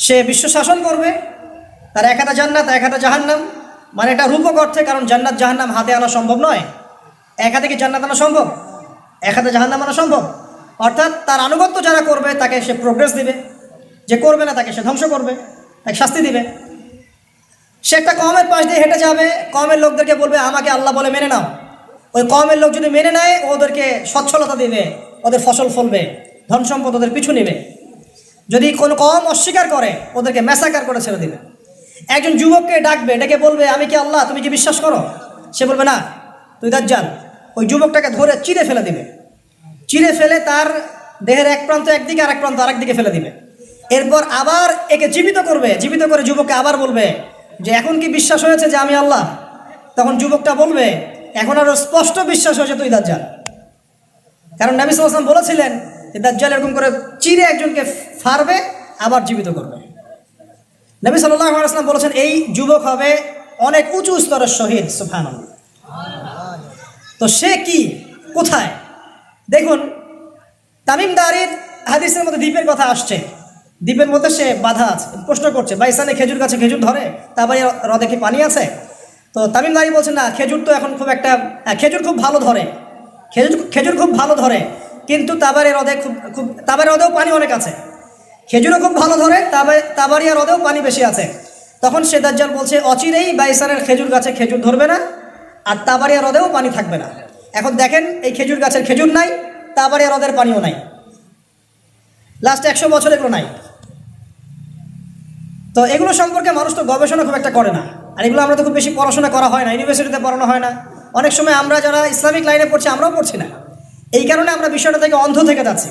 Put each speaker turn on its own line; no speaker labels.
সে বিশ্ব শাসন করবে, তার এক হাতে জান্নাত এক হাতে জাহান্নাম, মানে এটা রূপক অর্থে, কারণ জান্নাত জাহান্নাম হাতে আনা সম্ভব নয়। এক হাতে কি জান্নাত আনা সম্ভব? এক হাতে জাহান্নাম আনা সম্ভব? অর্থাৎ তার আনুগত্য যারা করবে তাকে সে প্রোগ্রেস দিবে, যে করবে না তাকে সে ধ্বংস করবে, তাকে শাস্তি দিবে। সে একটা কমের পাশ দিয়ে হেঁটে যাবে, কমের লোকদেরকে বলবে আমাকে আল্লাহ বলে মেনে নাও। ওই কমের লোক যদি মেনে নেয় ওদেরকে সচ্ছলতা দিবে, ওদের ফসল ফলবে, ধন সম্পদ ওদের পিছু নেবে। যদি কোনো কম অস্বীকার করে ওদেরকে ম্যাসাকার করে ছেড়ে দিবে। একজন যুবককে ডাকবে, ডেকে বলবে আমি কি আল্লাহ, তুমি কি বিশ্বাস করো? সে বলবে না, তুই দাজ্জাল। ওই যুবকটাকে ধরে চিরে ফেলে দিবে, চিরে ফেলে তার দেহের এক প্রান্ত একদিকে আর এক প্রান্ত আরেক দিকে ফেলে দিবে। এরপর আবার একে জীবিত করবে, জীবিত করে যুবককে আবার বলবে যে এখন কি বিশ্বাস হয়েছে যে আমি আল্লাহ? তখন যুবকটা বলবে এখন আরো স্পষ্ট বিশ্বাস হয়েছে তুই দাজ্জাল। কারণ নবী সাল্লাল্লাহু আলাইহি ওয়াসাল্লাম বলেছিলেন যে দাজ্জাল এরকম করে চিরে একজনকে ফাড়বে আবার জীবিত করবে। নবী সাল্লাল্লাহু আলাইহি ওয়াসাল্লাম বলেছেন এই যুবক হবে অনেক উঁচু স্তরের শহীদ। সুবহানাল্লাহ। তো সে কি, কোথায়? দেখুন, তামিম দারির হাদিসের মধ্যে দ্বীপের কথা আসছে। দ্বীপের মধ্যে সে বাধা আছে, প্রশ্ন করছে বাইসানে খেজুর গাছে খেজুর ধরে, তারপরে হ্রদে কি পানি আছে? তো তামিম দারি বলছে না, খেজুর তো এখন খুব একটা, খেজুর খুব ভালো ধরে, খেজুর খুব ভালো ধরে, কিন্তু তাবারি হ্রদে তাবারি হ্রদেও পানি অনেক আছে। খেজুরও খুব ভালো ধরে, তাবারিয়া হ্রদেও পানি বেশি আছে। তখন সে দাজ্জাল বলছে অচিরেই বাইসানের খেজুর গাছে খেজুর ধরবে না, আর তাবারিয়া হ্রদেও পানি থাকবে না। এখন দেখেন এই খেজুর গাছের খেজুর নাই, তাবারিয়া হ্রদের পানিও নাই, লাস্ট 100 বছর এগুলো নাই। তো এগুলো সম্পর্কে মানুষ তো গবেষণা খুব একটা করে না, আর এগুলো আমরা তো খুব বেশি পড়াশোনা করা হয় না, ইউনিভার্সিটিতে পড়ানো হয় না। অনেক সময় আমরা যারা ইসলামিক লাইনে পড়ছি আমরাও পড়ছি না, এই কারণে আমরা বিষয়টা থেকে অন্ধ থেকে যাচ্ছি।